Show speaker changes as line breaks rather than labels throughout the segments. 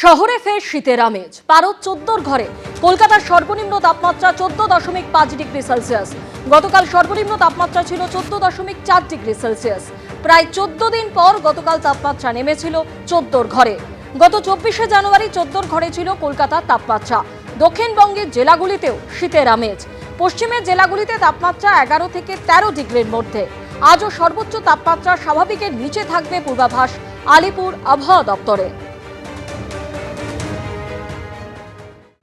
শহরে ফের শীতের আমেজ। পারদ 14 ঘরে। কলকাতার সর্বনিম্ন তাপমাত্রা 14.5 ডিগ্রি সেলসিয়াস। গতকাল সর্বনিম্ন তাপমাত্রা ছিল 14.4 ডিগ্রি সেলসিয়াস। প্রায় 14 দিন পর গতকাল তাপমাত্রা নেমেছিল 14 ঘরে। গত 24শে জানুয়ারি 14 ঘরে ছিল কলকাতার তাপমাত্রা। দক্ষিণবঙ্গের জেলাগুলিতেও শীতের আমেজ। পশ্চিমের জেলাগুলিতে তাপমাত্রা 11 থেকে 13 ডিগ্রির মধ্যে। আজও সর্বোচ্চ তাপমাত্রা স্বাভাবিকের নিচে থাকবে পূর্বাভাস আলিপুর আবহাওয়া দপ্তরে।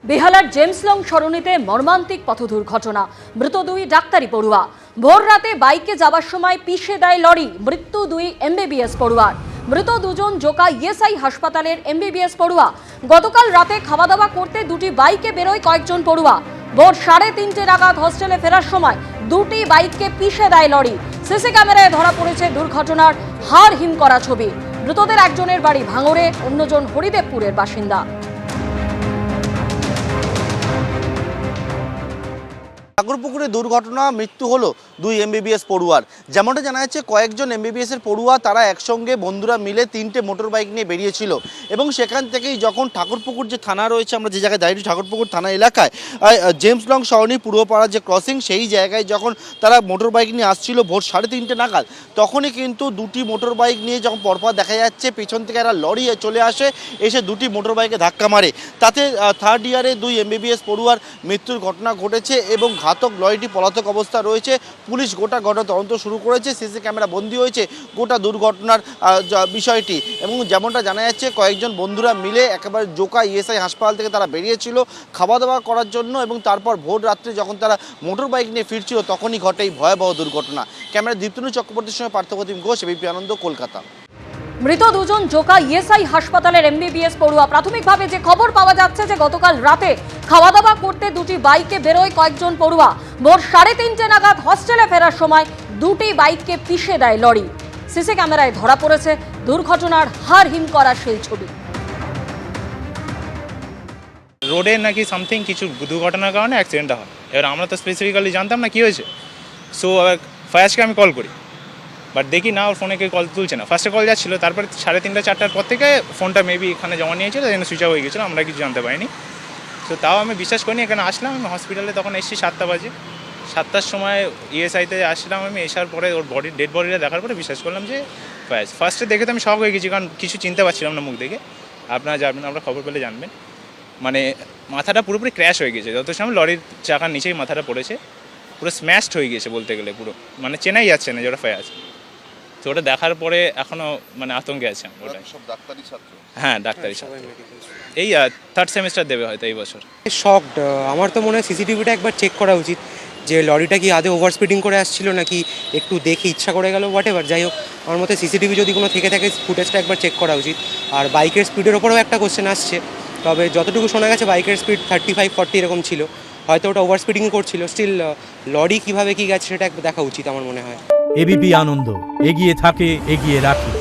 বেহালার জেমস লং সরণিতে মর্মান্তিক পথ দুর্ঘটনা, মৃত 2 ডাক্তারি পড়ুয়া। ভোর রাতে বাইকে যাবার সময় পিষে দেয় লরি, মৃত্যু 2 এমবিবিএস পড়ুয়ার। মৃত 2 জন জোকা ইএসআই হাসপাতালের এমবিবিএস পড়ুয়া। গতকাল রাতে খাওয়া দাওয়া করতে 2টি বাইকে বেরোয় কয়েকজন পড়ুয়া। ভোর 3:30 নাগাদ হোস্টেলে ফেরার সময় 2টি বাইককে পিষে দেয় লরি। সিসি ক্যামেরায় ধরা পড়েছে দুর্ঘটনার হাড় হিম করা ছবি। মৃতদের একজনের বাড়ি ভাঙড়ে, অন্যজন হরিদেবপুরের বাসিন্দা।
ঠাকুরপুকুরে দুর্ঘটনা, মৃত্যু হলো 2 এমবিবিএস পড়ুয়ার। যেমনটা জানা যাচ্ছে, কয়েকজন এমবিবিএস এর পড়ুয়া তারা একসঙ্গে বন্ধুরা মিলে 3টে মোটর বাইক নিয়ে বেরিয়েছিল এবং সেখান থেকেই যখন ঠাকুরপুকুর যে থানা রয়েছে, আমরা যে জায়গায় দাঁড়িয়ে ঠাকুরপুকুর থানা এলাকায় জেমস লং সরণি পূর্বপাড়ার যে ক্রসিং, সেই জায়গায় যখন তারা মোটর বাইক নিয়ে আসছিল ভোর 3:30 নাগাদ, তখনই কিন্তু 2টি মোটর বাইক নিয়ে যখন পরপর দেখা যাচ্ছে পেছন থেকে একটা লরি চলে আসে, এসে 2টি মোটর বাইকে ধাক্কা মারে। তাতে 3rd ইয়ারে 2 এমবিবিএস পড়ুয়ার মৃত্যুর ঘটনা ঘটেছে এবং ঘাতক লরিটি পলাতক অবস্থা রয়েছে। পুলিশ গোটা ঘটনা তদন্ত শুরু করেছে। সিসি ক্যামেরা বন্দী হয়েছে গোটা দুর্ঘটনার বিষয়টি। এবং যেমনটা জানা যাচ্ছে, কয়েকজন বন্ধুরা মিলে একেবারে জোকা ইএসআই হাসপাতাল থেকে তারা বেরিয়েছিল খাওয়া দাওয়া করার জন্য এবং তারপর ভোর রাত্রে যখন তারা মোটর বাইক নিয়ে ফিরছিল তখনই ঘটে এই ভয়াবহ দুর্ঘটনা। ক্যামেরা দীপ্তনু চক্রবর্তীর সঙ্গে পার্থপ্রতিম ঘোষ, এবিপি আনন্দ, কলকাতা।
মৃত 2 জন জোকা ইএসআই হাসপাতালের এমবিবিএস পড়ুয়া। প্রাথমিকভাবে যে খবর পাওয়া যাচ্ছে যে গতকাল রাতে খাওয়া দাওয়া করতে 2টি বাইকে বেরোয় কয়েকজন পড়ুয়া। ভোর 3:30 নাগাদ হোস্টেলে ফেরার সময় 2টি বাইককে পিষে দেয় লরি। সিসি ক্যামেরায় ধরা পড়েছে দুর্ঘটনার হাড় হিম করা সেই ছবি।
রোডে নাকি সামথিং কিছু দুর্ঘটনার কারণে অ্যাক্সিডেন্টটা হয়। এবার আমরা তো স্পেসিফিক্যালি জানতাম না কী হয়েছে। সো ফায়ার্সকে আমি কল করি, বাট দেখি না, ওর ফোনে কেউ কল তুলছে না। ফার্স্টে কল যাচ্ছিলো, তারপরে 3:30-4টার পর থেকে ফোনটা মেবি এখানে জমা নিয়েছিল, যেন সুইচ অফ হয়ে গেছিলো, আমরা কিছু জানতে পারিনি। তো তাও আমি বিশ্বাস করিনি। এখানে আসলাম, আমি হসপিটালে তখন এসেছি 7টা বাজে। 7টার সময় ইএসআইতে আসলাম আমি। আসার পরে ওর ডেড বডিটা দেখার পরে বিশ্বাস করলাম যে ফায়ার্স। ফার্স্টে দেখে তো আমি শক হয়ে গেছি, কারণ কিছু চিনতে পারছিলাম না মুখ দেখে। আপনারা জানবেন, আপনারা খবর পেলে জানবেন। মানে মাথাটা পুরোপুরি ক্র্যাশ হয়ে গেছে। যত সময় লরির চাকার নিচেই মাথাটা পড়েছে, পুরো স্ম্যাশড হয়ে গেছে বলতে গেলে। পুরো মানে চেনাই যাচ্ছে না যে ওটা ফায়ার্স। তো ওটা দেখার পরে এখনও মানে আতঙ্কে আছে ওটা।
সব ডাক্তারি ছাত্র?
হ্যাঁ, ডাক্তারি ছাত্র। এই 3rd সেমিস্টার দেবে হয়তো এই বছর।
শকড। আমার তো মনে হয় সিসিটিভিটা একবার চেক করা উচিত, যে লরিটা কি আদৌ ওভার স্পিডিং করে আসছিল নাকি একটু দেখে ইচ্ছা করে গেল, হোয়াট এভার। যাই হোক, আমার মতে সিসিটিভি যদি কোনো থেকে থাকে ফুটেজটা একবার চেক করা উচিত। আর বাইকের স্পিডের ওপরেও একটা কোশ্চেন আসছে। তবে যতটুকু শোনা গেছে বাইকের স্পিড 35-40 এরকম ছিল, হয়তো ওটা ওভার স্পিডিং করছিল। স্টিল লরি কীভাবে কী গেছে সেটা একবার দেখা উচিত আমার মনে হয়।
এবিপি আনন্দ, এগিয়ে থাকে, এগিয়ে রাখে।